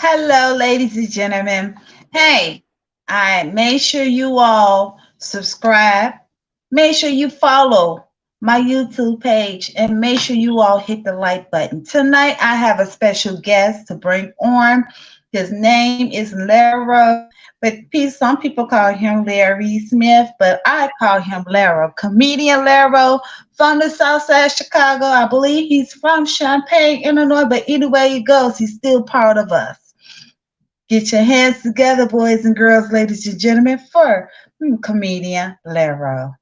Hello, ladies and gentlemen. Hey, I make sure you all subscribe. Make sure you follow my YouTube page and make sure you all hit the like button. Tonight, I have a special guest to bring on. His name is Larro, but some people call him Larry Smith, but I call him Larro. Comedian Larro from the South Side of Chicago. I believe he's from Champaign, Illinois, but either way it goes, he's still part of us. Get your hands together, boys and girls, ladies and gentlemen, for comedian Larro.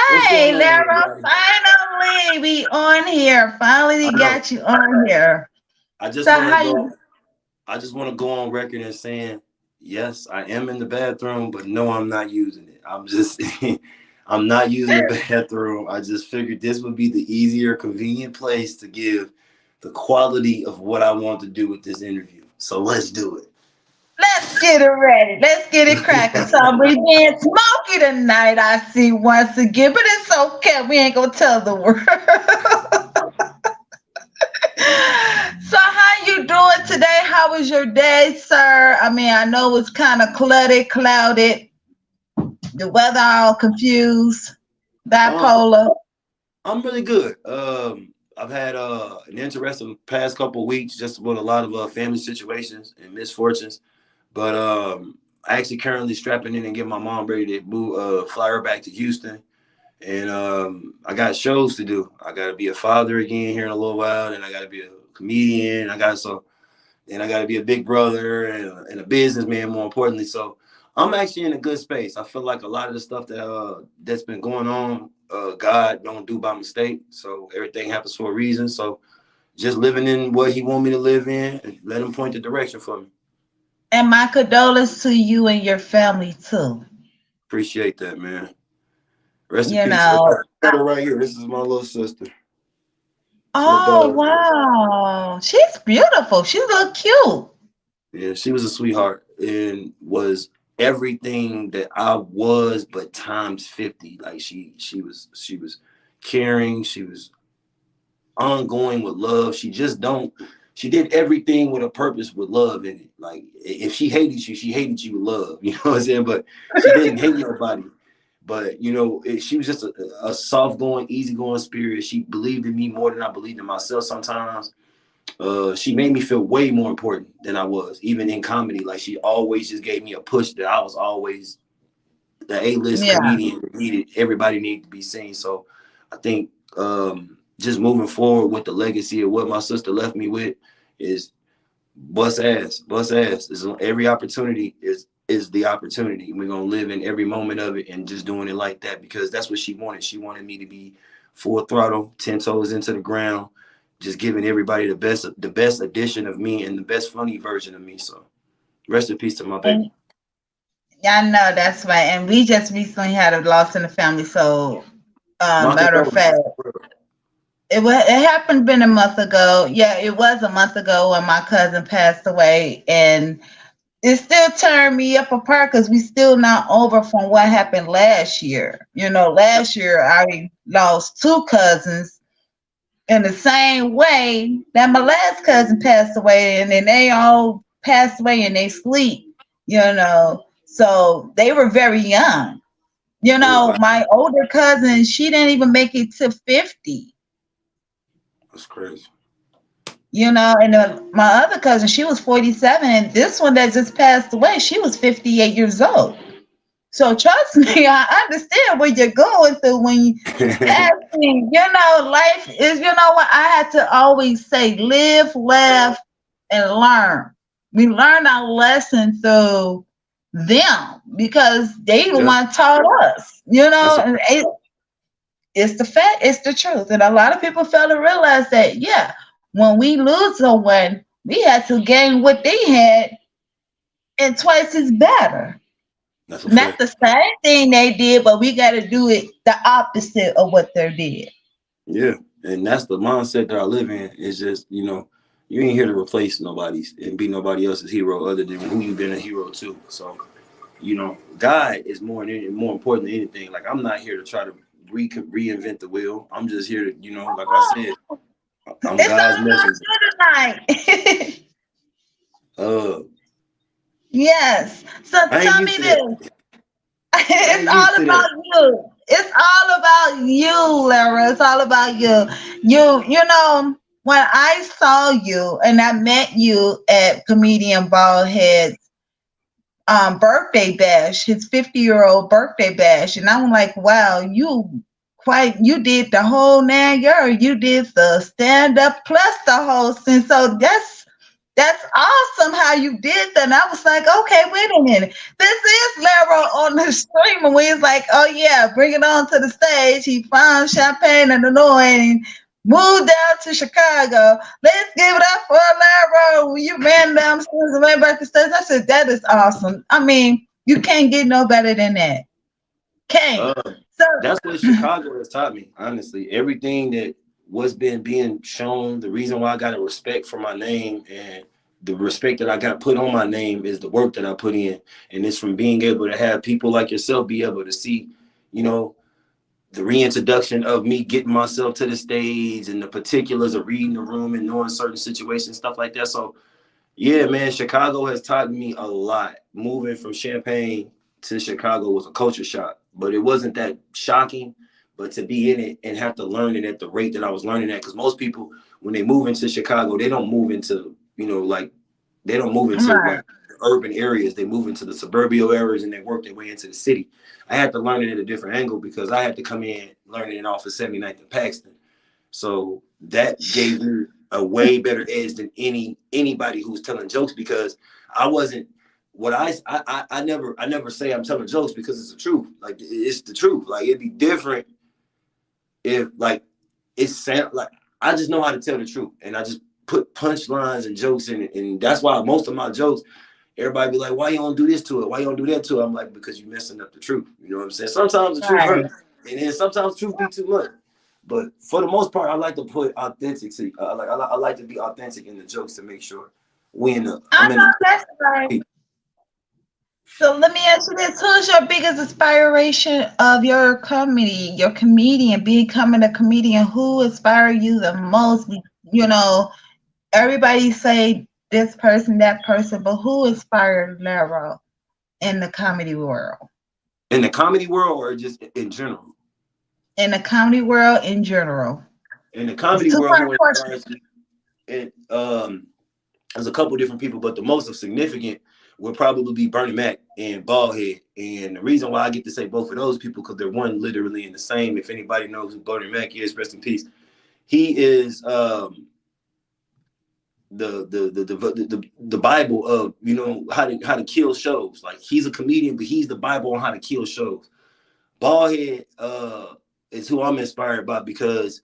What's Hey, going on, Larro, everybody? finally we on here. Finally I we know. got you on here. I So just want to how go. you? I just want to go on record and saying, yes, I am in the bathroom, but no, I'm not using it. I'm just, I'm not using the bathroom. I just figured this would be the easier, convenient place to give the quality of what I want to do with this interview. So let's do Let's get it ready. Let's get it cracking. So it. we being smoky tonight, I see once again, but it's okay. We ain't gonna tell the world. So how you doing today? How was your day, sir? I mean, I know it's kind of cluttered, clouded, the weather all confused, um, bipolar. I'm really good. I've had an interesting past couple of weeks, just with a lot of family situations and misfortunes. But I actually currently strapping in and getting my mom ready to move, fly her back to Houston. And I got shows to do. I got to be a father again here in a little while, and I got to be a comedian. And I got to be a big brother and a businessman, more importantly. So I'm actually in a good space. I feel like a lot of the stuff that's been going on, God don't do by mistake. So everything happens for a reason. So just living in what He want me to live in, and let Him point the direction for me. And my condolences to you and your family too. Appreciate that, man. Rest in You peace. know. Right here. This is my little sister. It's my Oh daughter. wow. She's beautiful. She look cute. Yeah, she was a sweetheart and was everything that I was, but times 50. Like she was caring. She was ongoing with love. She did everything with a purpose with love in it. Like if she hated you with love. You know what I'm saying? But she didn't hate nobody. But she was just a soft going, easy going spirit. She believed in me more than I believed in myself sometimes. She made me feel way more important than I was, even in comedy. Like she always just gave me a push that I was always the A-list Yeah. comedian that everybody needed to be seen. So I think just moving forward with the legacy of what my sister left me with is bust ass. Every opportunity is the opportunity. We're gonna live in every moment of it and just doing it like that because that's what she wanted. She wanted me to be full throttle, 10 toes into the ground, just giving everybody the best edition of me and the best funny version of me. So rest in peace to my baby. And I know that's right. And we just recently had a loss in the family. So My matter of fact, condolences. it happened been a month ago. Yeah, it was a month ago when my cousin passed away, and it still turned me up apart because we still not over from what happened last year. Last year I lost two cousins in the same way that my last cousin passed away, and then they all passed away in their sleep. So they were very young. Oh wow, My older cousin, she didn't even make it to 50. that's crazy. And my other cousin, she was 47, and this one that just passed away, she was 58 years old. So trust me, I understand what you're going through when you passing. Life is, what I had to always say: live, laugh, and learn. We learn our lesson through them because they the Yeah, one taught us. that's a And it's the fact, it's the truth, and a lot of people fail to realize that. Yeah, when we lose someone, we had to gain what they had and twice as better. that's a Not fact. the same thing they did, but we got to do it the opposite of what they did. Yeah, and that's the mindset that I live in. Is just you ain't here to replace nobody's and be nobody else's hero other than who you've been a hero to. So God is more important than anything. Like I'm not here to try to reinvent the wheel. I'm just here to like I said. I'm It's God's all about messenger. you tonight. Uh, Yes. So I ain't tell used me to this. that. I It's ain't used all to that. about you. It's all about you, Lara. It's all about you. You know, when I saw you and I met you at Comedian Baldhead's birthday bash, his 50-year-old birthday bash, and I'm like, wow, you did the whole 9 yards. You did the stand up plus the hosting. So that's awesome how you did that. And I was like, okay, wait a minute. This is Larro on the stream. And we was like, oh yeah, bring it on to the stage. He found Champagne and Illinois and moved down to Chicago. Let's give it up for Larro. You ran downstairs and ran back to stage. I said, that is awesome. I mean, you can't get no better than that. Can't. Uh, So that's what Chicago has taught me. Honestly, everything that was been being shown, the reason why I got a respect for my name and the respect that I got put on my name is the work that I put in, and it's from being able to have people like yourself be able to see, you know, the reintroduction of me getting myself to the stage and the particulars of reading the room and knowing certain situations, stuff like that. So yeah, man, Chicago has taught me a lot. Moving from Champaign to Chicago was a culture shock, but it wasn't that shocking. But to be in it and have to learn it at the rate that I was learning at, because most people, when they move into Chicago, they don't move into, like, they don't move into right, like urban areas. They move into the suburban areas and they work their way into the city. I had to learn it at a different angle because I had to come in learning it off of 79th and Paxton. So that gave me a way better edge than anybody who's telling jokes because I wasn't what I never say I'm telling jokes because it's the truth. Like it's the truth. Like it'd be different if like it sound like I just know how to tell the truth and I just put punchlines and jokes in it. And that's why most of my jokes, everybody be like, why you don't do this to it? Why you don't do that to it? I'm like, because you're messing up the truth. You know what I'm saying? Sometimes the truth right. hurts. And then sometimes the truth be too much. But for the most part, I like to put authenticity. I like to be authentic in the jokes to make sure I I'm in know the that's right. people. So let me ask you this. Who is your biggest inspiration of your comedy, your comedian, becoming a comedian? Who inspired you the most? You know, everybody say this person, that person, but who inspired Lero in the comedy world? In the comedy world or just in general. In the comedy world in general. In the It's comedy two world, part who question. inspires me, it there's a couple different people, but the most of significant would probably be Bernie Mac and Ballhead. And the reason why I get to say both of those people because they're one literally in the same. If anybody knows who Bernie Mac is, rest in peace. He is the Bible of how to kill shows. Like he's a comedian, but he's the Bible on how to kill shows. Ballhead is who I'm inspired by because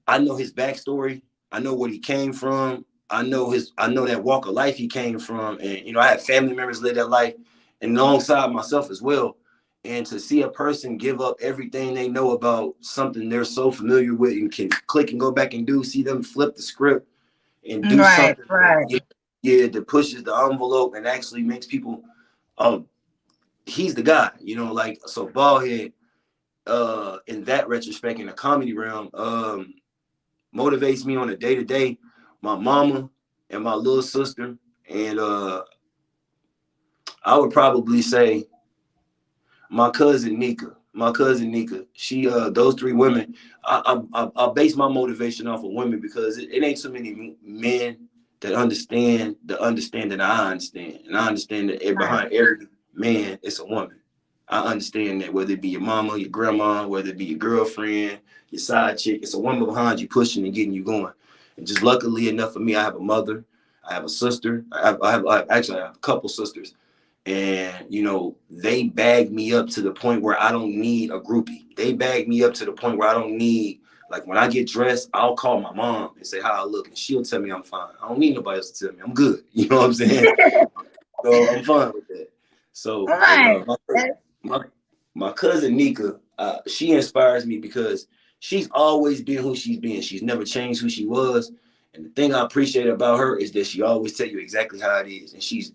I know his backstory. I know where he came from. I know that walk of life he came from. And I have family members live that life and alongside myself as well. And to see a person give up everything they know about something they're so familiar with and can click and go back and do, see them flip the script and do Right, something that right. that pushes the envelope and actually makes people he's the guy, like so Ballhead in that retrospect in the comedy realm motivates me on a day-to-day. My mama and my little sister, and I would probably say my cousin Nika. My cousin Nika. She those three women. I base my motivation off of women because it ain't so many men that understand the understanding I understand, and I understand that Right. behind every man it's a woman. I understand that whether it be your mama, your grandma, whether it be your girlfriend, your side chick, it's a woman behind you pushing and getting you going. And just luckily enough for me, I have a mother, I have a sister, I have a couple sisters, and they bag me up to the point where I don't need a groupie. They bag me up to the point where I don't need like when I get dressed, I'll call my mom and say how I look, and she'll tell me I'm fine. I don't need nobody else to tell me I'm good. You know what I'm saying? So I'm fine with that. So, and Right. my my cousin Nika, she inspires me because she's always been who she's been. She's never changed who she was. And the thing I appreciate about her is that she always tell you exactly how it is. And she's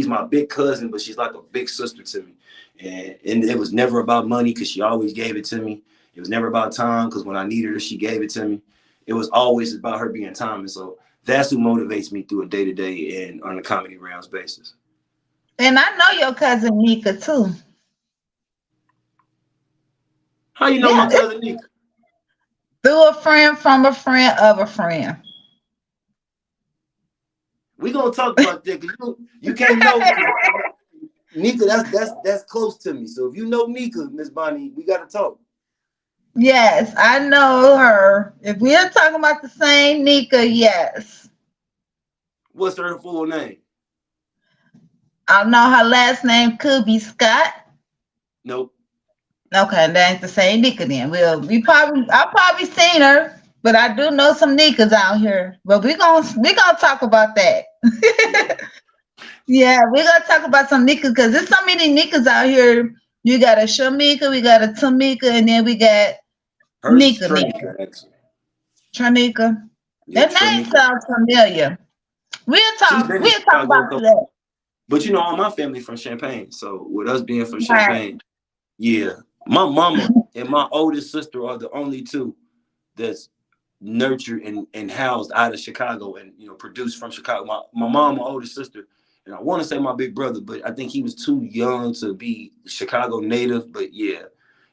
my big cousin, but she's like a big sister to me. And it was never about money because she always gave it to me. It was never about time because when I needed her, she gave it to me. it was always about her being Tom. And so that's who motivates me through a day to day and on a comedy rounds basis. And I know your cousin Nika too. How you know Yeah, my it's cousin Nika? through a friend from a friend of a friend. We gonna talk about that because you can't know because Nika, that's close to me. So if you know Nika, Miss Bonnie, we gotta talk. Yes, I know her. If we are talking about the same Nika, yes. What's her full name? I know her last name could be Scott. Nope. Okay, that ain't the same Nika then. I probably seen her, but I do know some Nikas out here. But we gonna talk about that. Yeah. Yeah, we're gonna talk about some Nikas because there's so many Nikas out here. You got a Shamika, we got a Tamika, and then we got Hers is Nika. Tranika, actually. Tranika. Yeah, That name Tranika. sounds familiar. We'll She's talk. been in We'll talk Chicago a about couple. that. But you know, all my family from Champaign. So with us being from Right. Champaign, yeah. My mama and my oldest sister are the only two that's nurtured and housed out of Chicago and produced from Chicago. My mom, my oldest sister, and I want to say my big brother, but I think he was too young to be Chicago native. But yeah,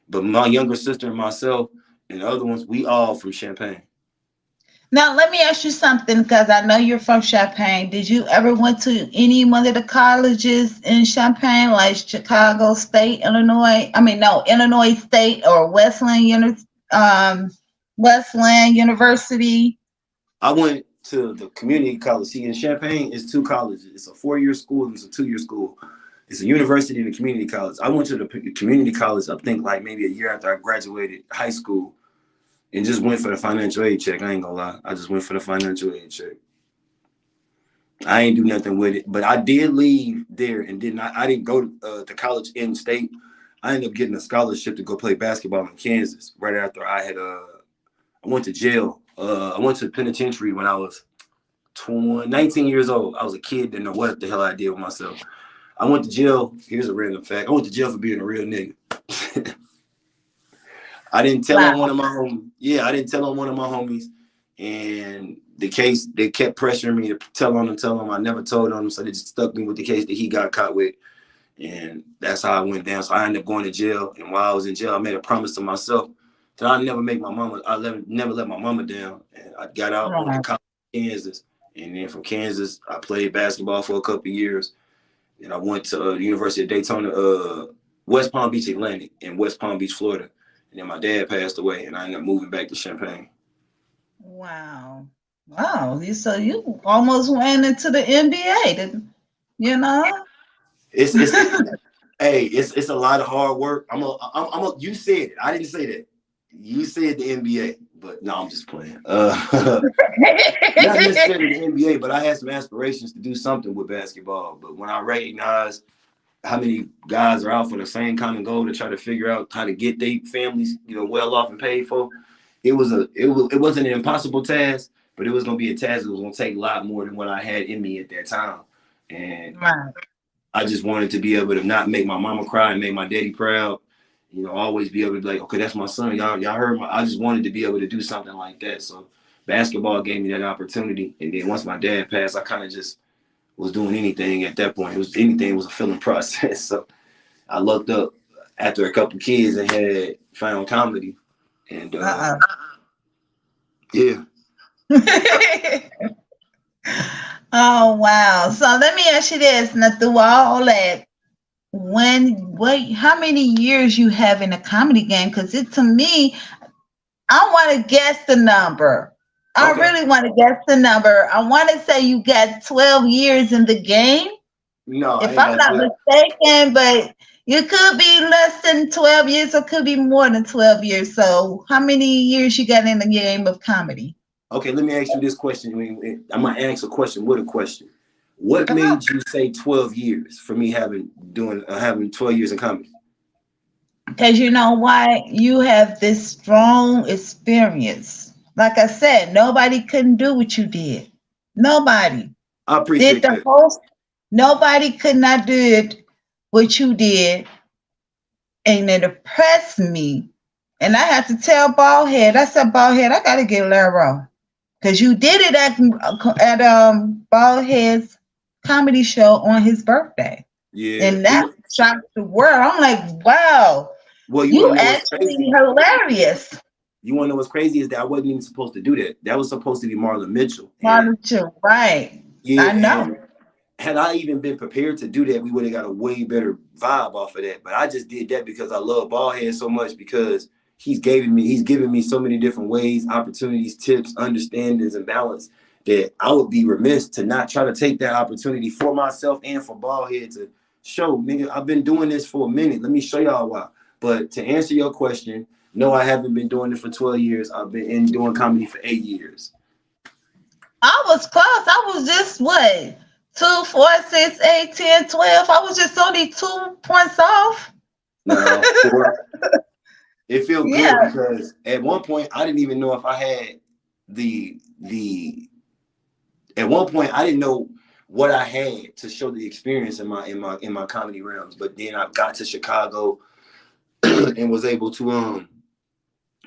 but my younger sister and myself and the other ones, we all from Champaign. Now let me ask you something because I know you're from Champaign. Did you ever went to any one of the colleges in Champaign, like Chicago State, Illinois? I mean, no, Illinois State or um, Westland University. I went to the community college. See, in Champaign, it's two colleges. It's a 4-year school and it's a 2-year school. It's a university and a community college. I went to the community college, I think, like maybe a year after I graduated high school and just went for the financial aid check. I ain't gonna lie. I just went for the financial aid check. I ain't do nothing with it, but I did leave there and did not. I didn't go to college in state. I ended up getting a scholarship to go play basketball in Kansas right after I went to jail. I went to the penitentiary when I was 19 years old. I was a kid, didn't know what the hell I did with myself. I went to jail. Here's a random fact. I went to jail for being a real nigga. I didn't tell on one Wow. of my homies. Yeah, I didn't tell on one of my homies. And the case, they kept pressuring me to tell on them. I never told on them, so they just stuck me with the case that he got caught with. And that's how I went down. So I ended up going to jail. And while I was in jail, I made a promise to myself that I never make my mama, never let my mama down. And I got out, went to Right. college in Kansas. And then from Kansas, I played basketball for a couple of years. And I went to the University of Daytona, West Palm Beach Atlantic in West Palm Beach, Florida. And then my dad passed away, and I ended up moving back to Champaign. Wow. Wow. You almost went into the NBA, you know? It's hey, it's a lot of hard work. You said it. I didn't say that. You said the NBA, but no, I'm just playing. Not necessarily the NBA, but I had some aspirations to do something with basketball. But when I recognized how many guys are out for the same common goal to try to figure out how to get their families, well off and paid for, it wasn't an impossible task, but it was gonna be a task that was gonna take a lot more than what I had in me at that time. And Right. I just wanted to be able to not make my mama cry and make my daddy proud. Always be able to be like, okay, that's my son. Y'all heard I just wanted to be able to do something like that. So basketball gave me that opportunity. And then once my dad passed, I kind of just was doing anything at that point. Anything was a feeling process. So I looked up after a couple kids and had found comedy. And Uh-uh. yeah. Oh wow. So let me ask you this. Now through all that, how many years you have in a comedy game? Because it to me, I want to guess the number. I Okay. really want to guess the number. I want to say you got 12 years in the game, No, I if ain't I'm got not 12. mistaken, but you could be less than 12 years or could be more than 12 years. So how many years you got in the game of comedy? Okay, let me ask you this question. I'm gonna ask a question with a question. What Uh-huh. made you say 12 years for me having 12 years in comedy? Because you know why? You have this strong experience. Like I said, nobody couldn't do what you did. Nobody I did appreciate the that. whole. Nobody could not do it what you did, and it impressed me And I had to tell Baldhead, I said, Baldhead, I gotta get Larro. Cause you did it at Baldhead's comedy show on his birthday. Yeah. And that shocked the world. I'm like, wow, Well, you want you to know what's actually crazy? hilarious. You want to know what's crazy is that I wasn't even supposed to do that. That was supposed to be Marlon Mitchell. And Marlon, you right. yeah, I know. and had I even been prepared to do that, we would have got a way better vibe off of that. But I just did that because I love Ballhead so much because he's given me so many different ways, opportunities, tips, understandings, and balance that I would be remiss to not try to take that opportunity for myself and for Ballhead to show, nigga, I've been doing this for a minute. Let me show y'all why. But to answer your question, no, I haven't been doing it for 12 years. I've been doing comedy for 8 years. I was close. I was just what? 2, 4, 6, 8, 10, 12. I was just only 2 points off. Now, it felt good Yeah, because at one point I didn't even know if I had the at one point I didn't know what I had to show the experience in my comedy realms. But then I got to Chicago and was able to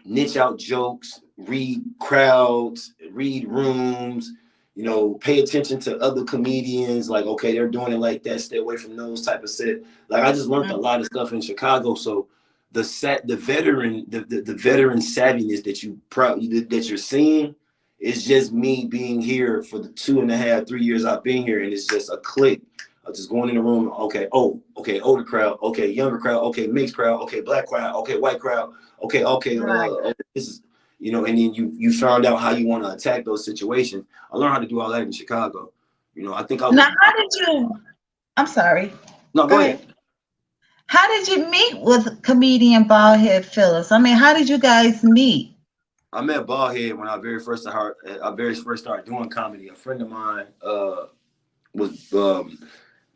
niche out jokes, read crowds, read rooms, pay attention to other comedians. Like, okay, they're doing it like that. Stay away from those type of set. Like, I just learned a lot of stuff in Chicago. So the veteran savviness that you're seeing is just me being here for the 2.5, 3 years I've been here, and it's just a click. I'm just going in the room. Okay, okay, older crowd. Okay, younger crowd. Okay, mixed crowd. Okay, black crowd. Okay, white crowd. Okay. right. This is, and then you found out how you want to attack those situations. I learned how to do all that in Chicago. I think I Now, was. how did you? I'm sorry. No, Go go ahead. ahead. How did you meet with comedian Baldhead Phillips? I mean, how did you guys meet? I met Ballhead when I very first started doing comedy. A friend of mine was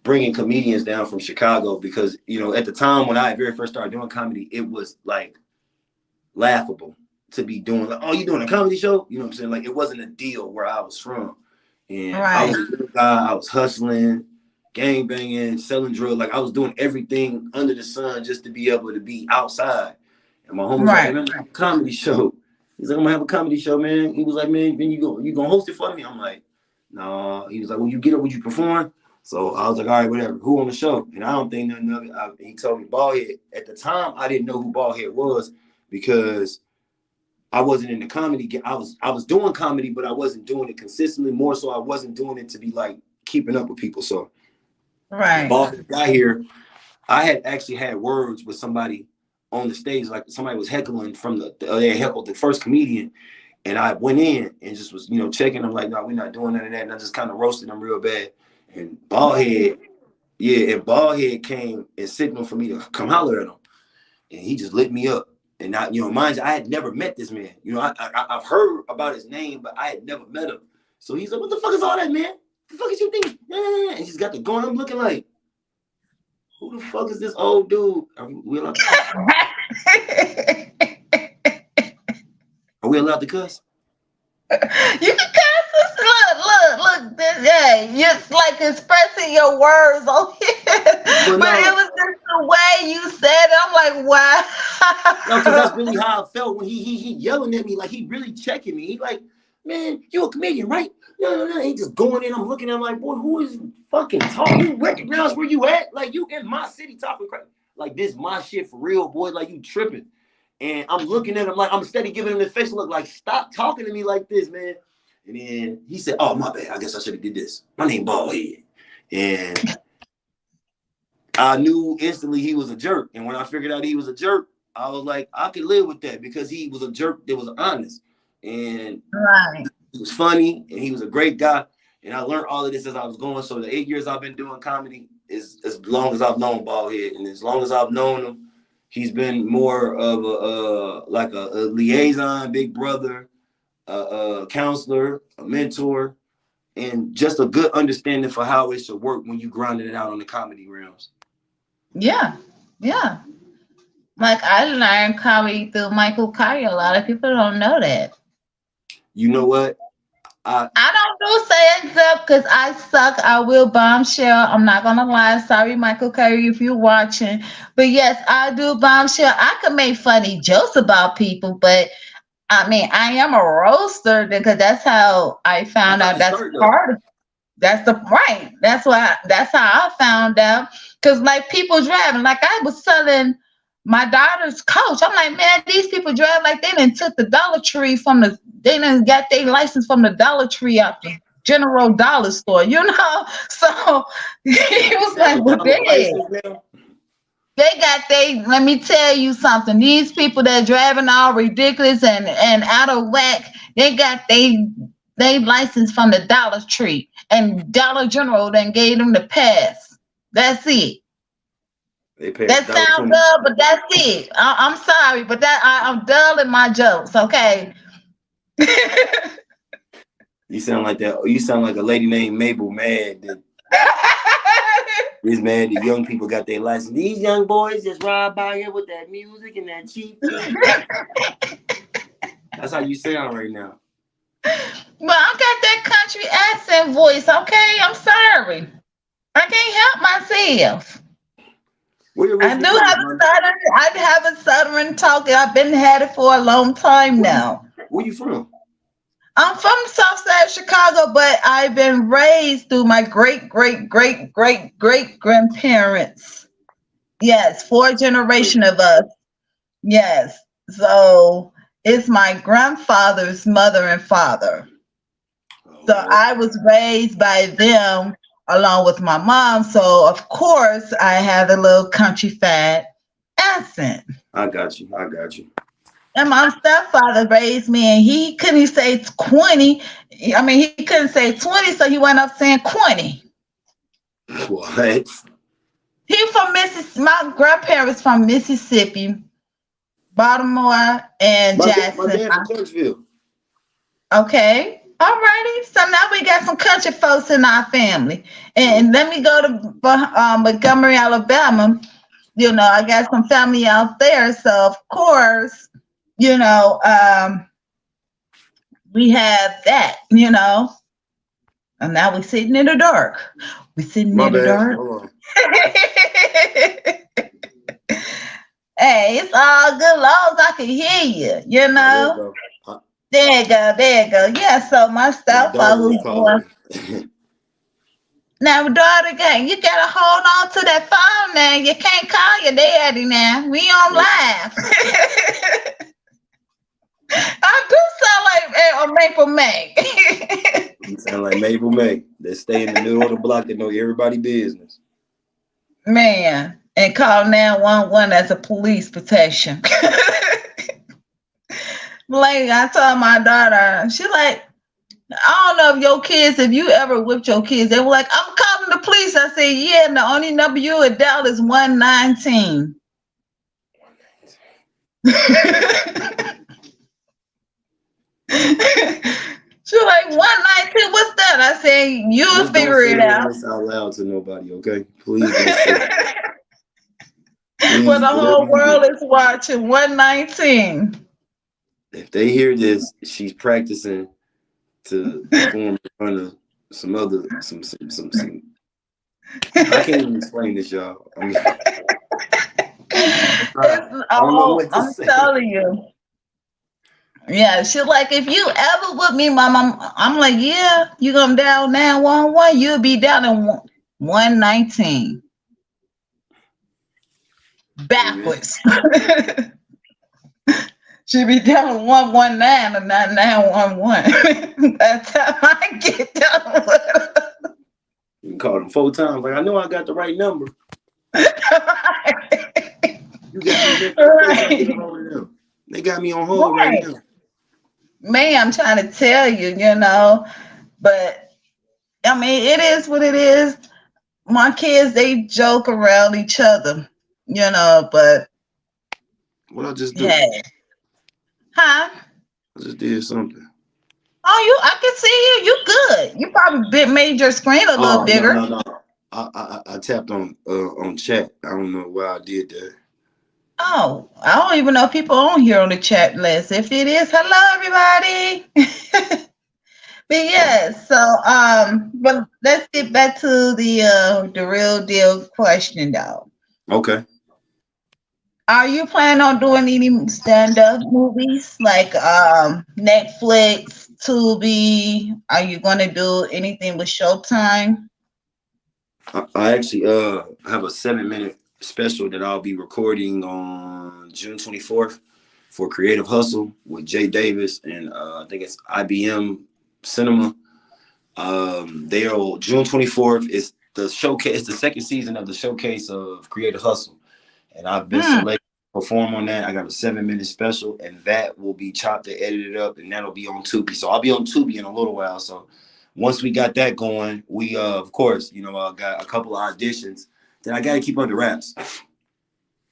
bringing comedians down from Chicago because at the time when I very first started doing comedy, it was like laughable to be doing like, oh, you doing a comedy show? You know what I'm saying? Like it wasn't a deal where I was from. And I Right, was a little guy, I was hustling, gang banging, selling drugs. Like I was doing everything under the sun just to be able to be outside. And my homie was like, hey right, man, comedy show. He's like, I'm gonna have a comedy show, man. He was like, man, then you gonna host it for me? I'm like, no. Nah. He was like, when you get up, would you perform? So I was like, all right, whatever. Who on the show? And I don't think nothing of it. He told me Ballhead. At the time, I didn't know who Ballhead was because I wasn't in the comedy. I was doing comedy, but I wasn't doing it consistently. More so, I wasn't doing it to be like keeping up with people. So when right. Ballhead got here, I had actually had words with somebody on the stage, like somebody was heckling from they heckled the first comedian, and I went in and just was checking them like, no, we're not doing none of that, and I just kind of roasted them real bad. And Ballhead, yeah, and Ballhead came and signaled for me to come holler at him, and he just lit me up. And mind you, I had never met this man. I've heard about his name, but I had never met him. So he's like, "What the fuck is all that, man? What the fuck is you thinking?" And he's got the gun. I'm looking like, who the fuck is this old dude? Are we allowed to cuss? You can cuss this. Look. This, yeah, it's like expressing your words on here, But but it no, was just the way you said it. I'm like, no, because that's wow. really how I felt when he yelling at me, like he really checking me. He like, man, you a comedian, right? No. He just going in. I'm looking at him like, boy, who is fucking talking? You recognize where you at? Like you in my city talking crap. Like this my shit for real, boy. Like you tripping. And I'm looking at him like I'm steady giving him the face look like, stop talking to me like this, man. And then he said, oh, my bad. I guess I should have did this. My name Ballhead. And I knew instantly he was a jerk. And when I figured out he was a jerk, I was like, I could live with that because he was a jerk that was honest. And Right. he was funny and he was a great guy. And I learned all of this as I was going. So the 8 years I've been doing comedy is as long as I've known Ballhead. And as long as I've known him, he's been more of a liaison, big brother, a counselor, a mentor, and just a good understanding for how it should work when you grinding it out on the comedy realms. Yeah. Yeah. Like I learned comedy through Michael Kaya. A lot of people don't know that. You know what? I I don't do say except because I suck. I will bombshell. I'm not gonna lie. Sorry, Michael Curry, if you're watching. But yes, I do bombshell. I can make funny jokes about people, but I mean, I am a roaster because that's how I That's found how out. you That's start though. part of that's the right. That's why. That's how I found out. Cause like people driving, like I was selling my daughter's coach. I'm like, man, these people drive like they done took the Dollar Tree from the. They done got their license from the Dollar Tree out the General Dollar store. You know. So he You was say I'm a like, well, dollar dang. license now. They got they. Let me tell you something. These people that driving all ridiculous and out of whack, they got they license from the Dollar Tree and Dollar General then gave them the pass. That's it. They pay a That dollar sounds twenty. good, but that's it. I'm sorry, but I'm dull in my jokes. Okay. You sound like that. You sound like a lady named Mabel mad that is mad that young people got their license. These young boys just ride by here with that music and that cheap feet. That's how you sound right now. Well, I got that country accent voice. Okay, I'm sorry. I can't help myself. Where you I do originally from, have Uganda? a southern. I have a southern talk. I've been had it for a long time Where you now. Where you from? I'm from the South Side of Chicago, but I've been raised through my great grandparents. Yes, four Wait. generation of us. Yes, so it's my grandfather's mother and father. So Oh, I was raised by them along with my mom. So of course I had a little country fat accent. I got you. I got you. And my stepfather raised me, and he couldn't say 20. I mean, he couldn't say 20, so he went up saying 20. What? He from Mississippi. My grandparents from Mississippi, Baltimore, and My Jackson. dad from Clarksville. Okay. All righty. So now we got some country folks in our family. And let me go to Montgomery, Alabama. You know, I got some family out there. So, of course, you know, we have that, you know. And now we're sitting in the dark. We're sitting My in the bad. dark. Hold on. Hey, it's all good long as I can hear you, you Oh, there you know. go. There you go, there you go. Yeah, so my My stepfather daughter was who's born. calling. Now, daughter, gang, you gotta hold on to that phone now. You can't call your daddy now. We on Nope. live. I do sound like Maple May. You sound like Mabel May. That stay in the middle of the block that know everybody business. Man, and call 911 as a police protection. Like I told my daughter, she like, I don't know if your kids, if you ever whipped your kids, they were like, I'm calling the police. I said, yeah, and the only number you would dial is 119. She like 119. What's that? I said, you'll Just don't figure say it none of out. this out loud to nobody, okay? Please don't say it. Well, Please, the whatever whole you world do. is watching 119. If they hear this, she's practicing to perform in front of some other some. I can't even explain this, y'all. I It's don't know all what to I'm say. telling you. Yeah, she's like, if you ever with me, mom, I'm like, yeah, you gonna dial 911, you'll be down in 119 Amen. backwards. She'll be down 119 and not 911. That's how I get done with her. You can call them 4 times. Like I know I got the right number. You got me mixed up. Wait till I get a Right. hold of them. They got me on hold right Right. now. Man, I'm trying to tell you, you know, but I mean, it is what it is. My kids, they joke around each other, you know, but What I just do? hey, huh? I just did something. Oh, I can see you. You good. You probably made your screen a little Oh no bigger. no no! I tapped on chat. I don't know why I did that. Oh, I don't even know if people on here on the chat list. If it is, hello, everybody. But yeah, so but let's get back to the real deal question though. Okay. Are you planning on doing any stand-up movies like Netflix, Tubi? Are you gonna do anything with Showtime? I actually have a 7 minute special that I'll be recording on June 24th for Creative Hustle with Jay Davis and I think it's IBM Cinema. They'll June 24th is the showcase. It's the second season of the showcase of Creative Hustle, and I've been Hmm. selected to perform on that. I got a 7 minute special, and that will be chopped and edited up, and that'll be on Tubi. So I'll be on Tubi in a little while. So once we got that going, we of course, got a couple of auditions that I got to keep under wraps.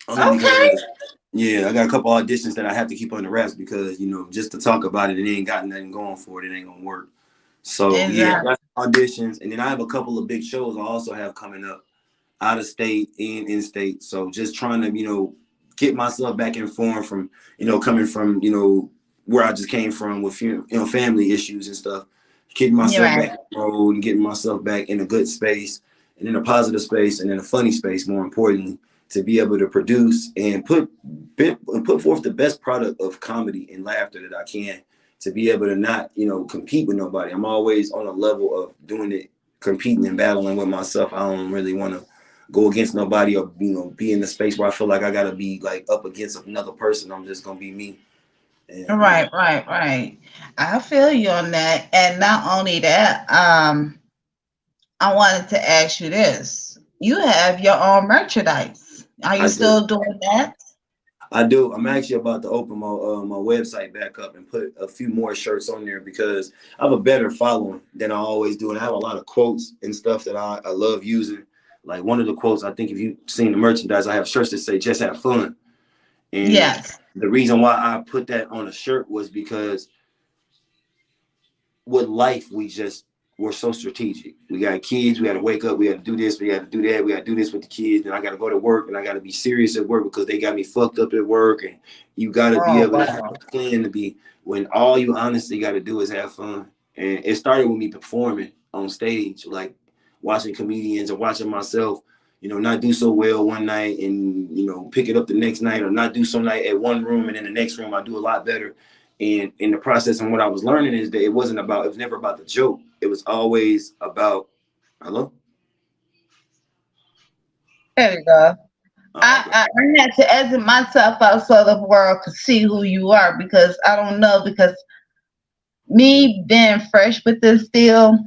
Only Okay. because, yeah, I got a couple auditions that I have to keep under wraps because just to talk about it, it ain't got nothing going for it. It ain't gonna work. So yeah, I Exactly. got auditions, and then I have a couple of big shows I also have coming up out of state and in state. So just trying to, get myself back in form from, coming from, where I just came from with, family issues and stuff, getting You're myself right. back on the road and getting myself back in a good space and in a positive space and in a funny space, more importantly, to be able to produce and put forth the best product of comedy and laughter that I can to be able to not, compete with nobody. I'm always on a level of doing it, competing and battling with myself. I don't really want to go against nobody or be in the space where I feel like I gotta be like up against another person. I'm just gonna be me. And Right, right, right. I feel you on that. And not only that, I wanted to ask you this. You have your own merchandise. Are you I do. still doing that? I do. I'm actually about to open my website back up and put a few more shirts on there because I have a better following than I always do, and I have a lot of quotes and stuff that I love using. Like one of the quotes, I think if you've seen the merchandise, I have shirts that say "Just have fun," and Yes. the reason why I put that on a shirt was because with life, we're so strategic. We got kids, we got to wake up, we got to do this, we got to do that, we got to do this with the kids, and I got to go to work, and I got to be serious at work because they got me fucked up at work, and you got to be Oh, able to have wow. a plan to be when all you honestly got to do is have fun. And it started with me performing on stage, like watching comedians or watching myself, not do so well one night and pick it up the next night, or not do some night at one room and in the next room I do a lot better. And in the process, and what I was learning is that it was never about the joke. It was always about, hello? There you go. Oh, okay. I had to exit myself out so the world could see who you are because I don't know because me being fresh with this deal,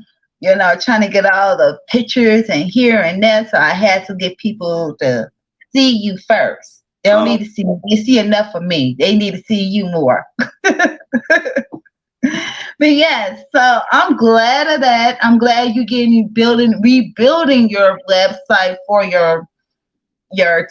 trying to get all the pictures and here and there, so I had to get people to see you first. They don't Oh, need to see me. They see enough of me. They need to see you more. But yes, so I'm glad of that. I'm glad you're getting rebuilding your website for your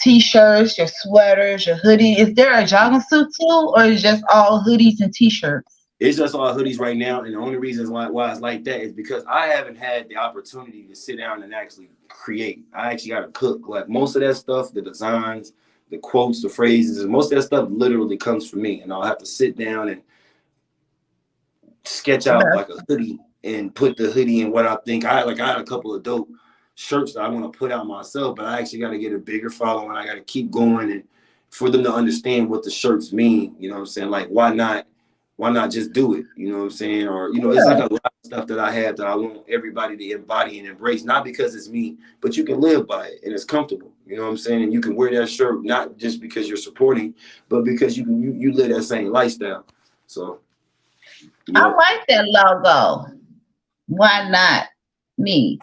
t-shirts, your sweaters, your hoodie. Is there a jogging suit too, or is it just all hoodies and t-shirts? it's just all hoodies right now. And the only reasons why it's like that is because I haven't had the opportunity to sit down and actually create. I actually got to cook. Like most of that stuff, the designs, the quotes, the phrases, and most of that stuff literally comes from me. And I'll have to sit down and sketch out That's like a hoodie and put the hoodie in what I think. I had a couple of dope shirts that I want to put out myself, but I actually got to get a bigger following. I got to keep going and for them to understand what the shirts mean. You know what I'm saying? Like why not just do it? You know what I'm saying? Or it's like a good. lot of stuff that I have that I want everybody to embody and embrace, not because it's me, but you can live by it and it's comfortable. You know what I'm saying? And you can wear that shirt not just because you're supporting, but because you live that same lifestyle. So, I yep. like that logo. Why not me?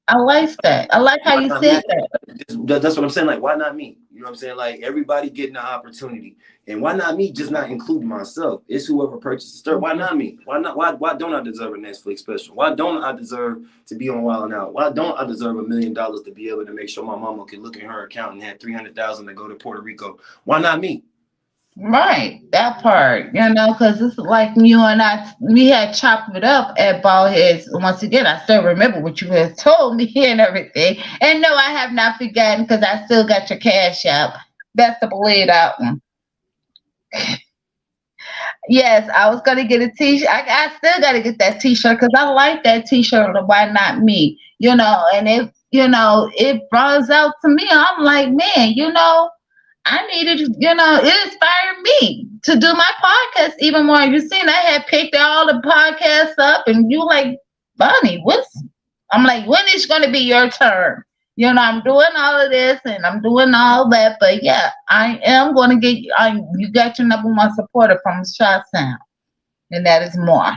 I like that. I like how Why you not me? said that. That's what I'm saying. Like, why not me? You know what I'm saying? Like, everybody getting the opportunity, and why not me? Just not include myself. It's whoever purchases the shirt. Why not me? Why not? Why don't I deserve a Netflix special? Why don't I deserve to be on Wild 'N Out? Why don't I deserve $1 million to be able to make sure my mama can look in her account and had 300,000 to go to Puerto Rico? Why not me? Right, that part, because it's like you and I, we had chopped it up at Bald Heads. Once again, I still remember what you had told me and everything. And no, I have not forgotten because I still got your cash app. Best to believe that one. Yes, I was gonna get a t-shirt. I still gotta get that t-shirt because I like that t-shirt. Why not me? And it brought out to me. I'm like, man, I needed, it inspired me to do my podcast even more. You seen I had picked all the podcasts up, and you like, Bonnie, I'm like, when is going to be your turn? I'm doing all of this and I'm doing all that, but yeah, I am going to you got your number one supporter from Shot Sound, and that is more.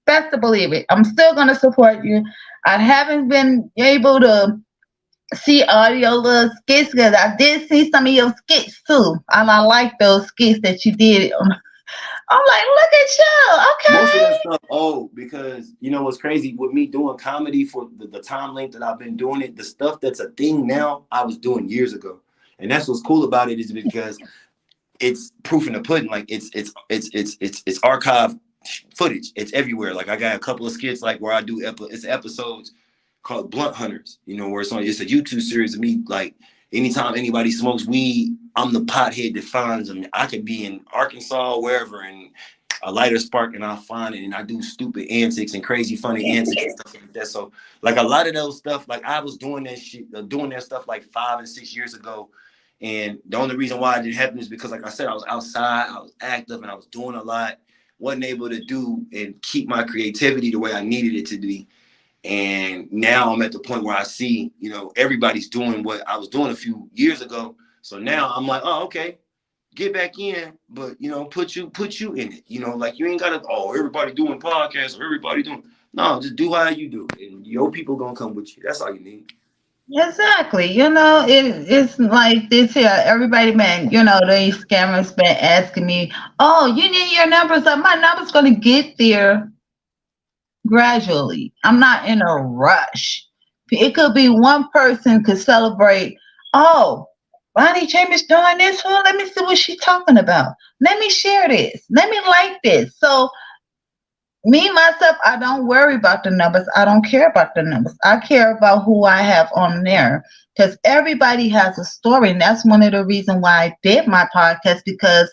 Best to believe it. I'm still going to support you. I haven't been able to see all your little skits because I did see some of your skits too, and I like those skits that you did. I'm like, look at you, Most of that okay. stuff old because you know what's crazy with me doing comedy for the time length that I've been doing it, the stuff that's a thing now I was doing years ago. And that's what's cool about it is because it's proof in the pudding. Like it's archived footage. It's everywhere. Like I got a couple of skits like where I do it's episodes called Blunt Hunters, where it's a YouTube series of me like anytime anybody smokes weed, I'm the pothead that finds them. I could be in Arkansas, wherever, and a lighter spark, and I find it, and I do stupid antics and crazy funny antics and stuff like that. So, like a lot of those stuff, like I was doing that shit, doing that stuff like 5 and 6 years ago, and the only reason why it didn't happen is because, like I said, I was outside, I was active, and I was doing a lot. Wasn't able to do and keep my creativity the way I needed it to be. And now I'm at the point where I see, everybody's doing what I was doing a few years ago. So now I'm like, oh, okay, get back in, but put you in it. Like you ain't gotta, oh, everybody doing podcasts or everybody doing. No, just do how you do, and your people gonna come with you. That's all you need. Exactly. It's like this here. Everybody, man, these scammers been asking me, oh, you need your numbers up. My number's going to get there gradually. I'm not in a rush. It could be one person could celebrate, oh, Bonnie Chambers doing this. Well, let me see what she's talking about. Let me share this. Let me like this. So me myself, I don't worry about the numbers. I don't care about the numbers. I care about who I have on there because everybody has a story, and that's one of the reasons why I did my podcast because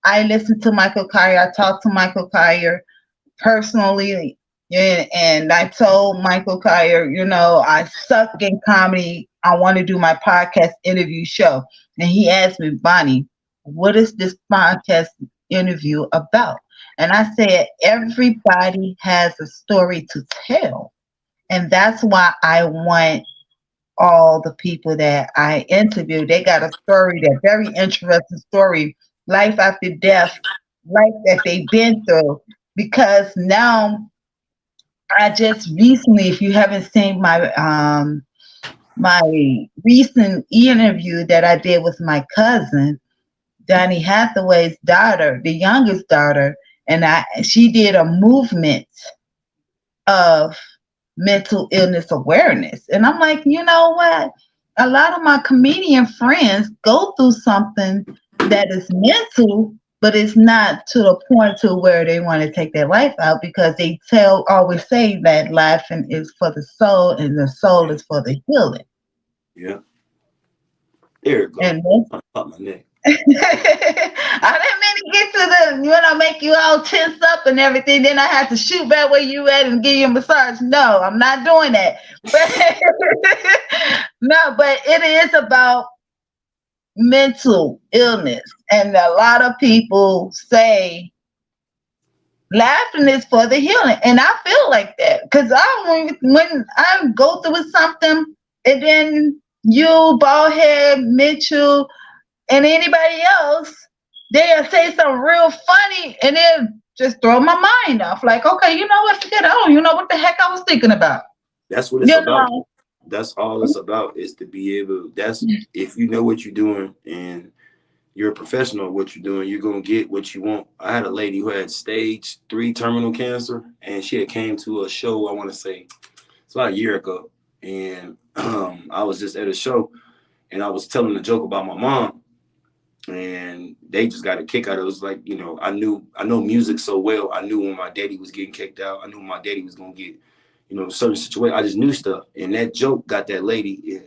I listened to Michael Kyer. I talked to Michael Kyer personally, and I told Michael Kyer, I suck in comedy. I want to do my podcast interview show, and he asked me, Bonnie, what is this podcast interview about? And I said, everybody has a story to tell. And that's why I want all the people that I interview. They got a story, that very interesting story, life after death, life that they've been through. Because now I just recently, if you haven't seen my recent interview that I did with my cousin, Donny Hathaway's daughter, the youngest daughter, and she did a movement of mental illness awareness. And I'm like, you know what? A lot of my comedian friends go through something that is mental, but it's not to the point to where they want to take their life out because they always say that laughing is for the soul and the soul is for the healing. Yeah, there it go. And I pop my neck. I didn't mean to get to make you all tense up and everything. Then I had to shoot back where you at and give you a massage. No, I'm not doing that. But no, but it is about mental illness. And a lot of people say laughing is for the healing. And I feel like that. Because when I go through something and then you, Baldhead, Mitchell, and anybody else, they'll say something real funny and they'll just throw my mind off. Like, okay, you know what? Forget it. I don't what the heck I was thinking about. That's what it's about. That's all it's about is to be able. That's if you know what you're doing and you're a professional at what you're doing, you're gonna get what you want. I had a lady who had stage 3 terminal cancer, and she had came to a show. I want to say it's about a year ago, and I was just at a show, and I was telling a joke about my mom. And they just got a kick out of it. It was like, I know music so well. I knew when my daddy was getting kicked out. I knew when my daddy was gonna get, certain situation. I just knew stuff. And that joke got that lady,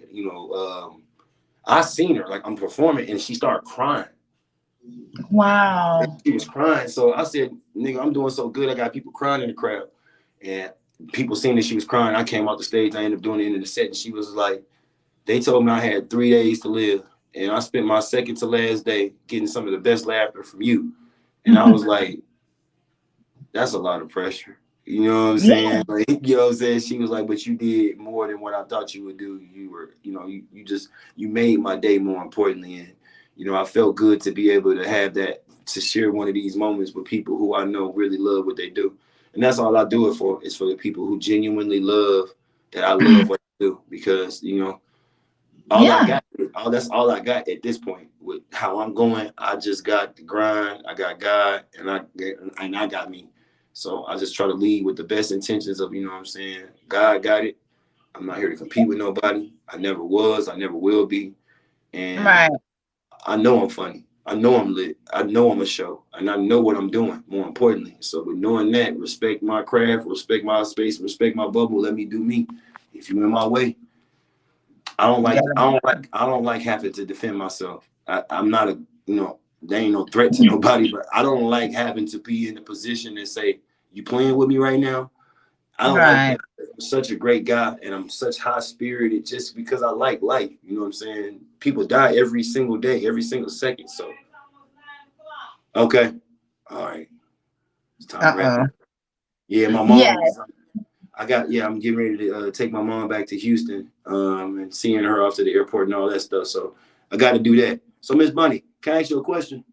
I seen her, like I'm performing and she started crying. Wow. She was crying. So I said, nigga, I'm doing so good. I got people crying in the crowd. And people seeing that she was crying. I came out the stage. I ended up doing the end of the set. And she was like, they told me I had 3 days to live. And I spent my second to last day getting some of the best laughter from you. And I was like, that's a lot of pressure. You know what I'm Yeah. saying? Like, you know what I'm saying? She was like, but you did more than what I thought you would do. You were, you just, you made my day more importantly. And, I felt good to be able to have that, to share one of these moments with people who I know really love what they do. And that's all I do it for, is for the people who genuinely love that I love what I do. Because, all I Yeah. got, that's all I got at this point with how I'm going. I just got the grind. I got God, and I got me. So I just try to lead with the best intentions of, what I'm saying. God got it. I'm not here to compete with nobody. I never was. I never will be. And Right. I know I'm funny. I know I'm lit. I know I'm a show, and I know what I'm doing. More importantly, so with knowing that, respect my craft, respect my space, respect my bubble. Let me do me. If you in my way, I don't Yeah. like having to defend myself. I'm not there ain't no threat to nobody, but I don't like having to be in a position and say, you playing with me right now? I don't like Right. that. I'm such a great guy and I'm such high spirited just because I like life. You know what I'm saying? People die every single day, every single second. So okay. All right. It's time to wrap it Uh-oh. up. Yeah, my Yeah. mom is I'm getting ready to take my mom back to Houston, and seeing her off to the airport and all that stuff. So I got to do that. So Miss Bunny, can I ask you a question?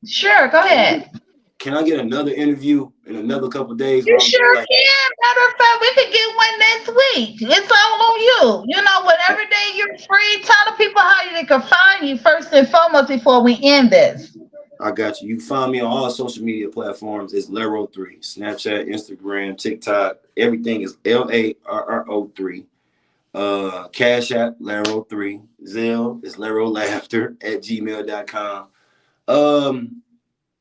Sure. Go Can I get, ahead. can I get another interview in another couple of days You where I'm just sure like, can. Matter of fact, we could get one next week. It's all on you. Whatever day you're free, tell the people how they can find you first and foremost before we end this. I got you. You can find me on all social media platforms. It's Larro3, Snapchat, Instagram, TikTok. Everything is LARRO3. Cash App, Larro3. Zelle is Larro Laughter at gmail.com.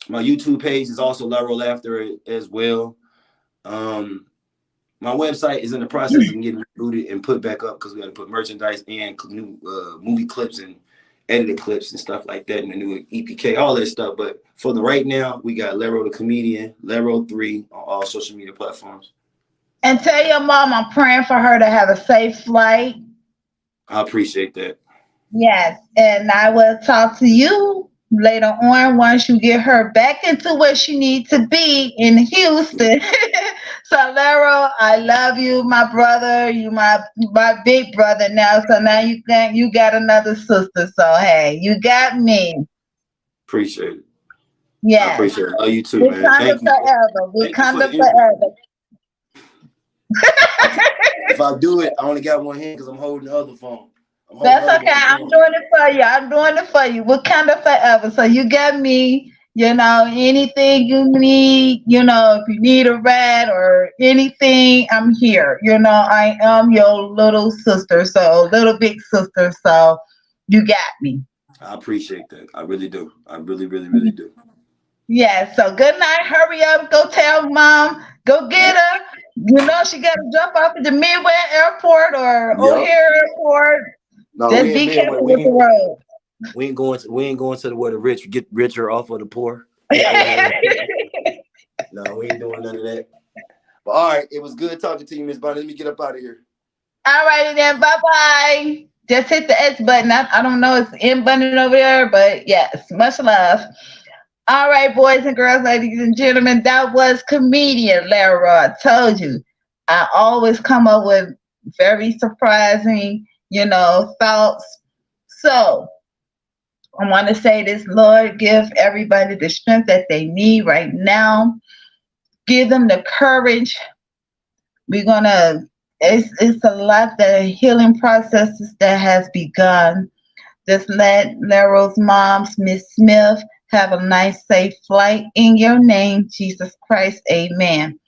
My YouTube page is also Larro Laughter as well. Um, my website is in the process of getting rebooted and put back up because we got to put merchandise and new movie clips and edited clips and stuff like that, and the new EPK, all that stuff. But for the right now, we got Larro the Comedian, Larro3 on all social media platforms. And tell your mom I'm praying for her to have a safe flight. I appreciate that. Yes, and I will talk to you later on once you get her back into where she needs to be in Houston. So, Laro, I love you, my brother. You my big brother now. So now you got another sister. So hey, you got me. Appreciate it. I Yes, appreciate it. Love you too, man. Wakanda Thank you. forever. Thank you for Wakanda the interview. forever. I can, if I do it, I only got one hand because I'm holding the other phone. I'm holding the That's other okay. one as I'm well. doing it for you. I'm doing it for you. Wakanda forever. So you got me. Anything you need, if you need a rat or anything, I'm here. I am your little sister. So little big sister. So you got me. I appreciate that. I really do. I really, really, really do. Yeah. So good night. Hurry up. Go tell mom. Go get her. She got to jump off at the Midway Airport or Yep. O'Hare Airport. No, Just we in be Midway. careful with the road. We ain't going to the where the rich get richer off of the poor. O'Hare. No, we ain't doing none of that. But all right, it was good talking to you, Miss Bonnie. Let me get up out of here. All righty then. Bye bye. Just hit the S button. I don't know. It's M button over there, but yes. Much love. All right, boys and girls, ladies and gentlemen, that was comedian Larry. I told you. I always come up with very surprising, thoughts. So I want to say this, Lord, give everybody the strength that they need right now. Give them the courage. We're gonna it's a lot that healing processes that has begun. Just let Laro's moms, Miss Smith, have a nice, safe flight in your name, Jesus Christ. Amen.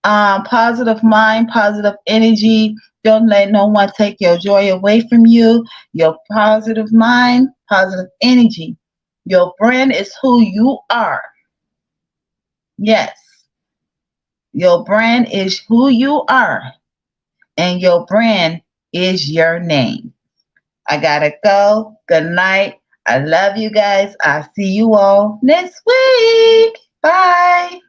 Positive mind, positive energy. Don't let no one take your joy away from you. Your positive mind, positive energy. Your brand is who you are. Yes, your brand is who you are, and your brand is your name. I gotta go. Good night. I love you guys. I'll see you all next week. Bye.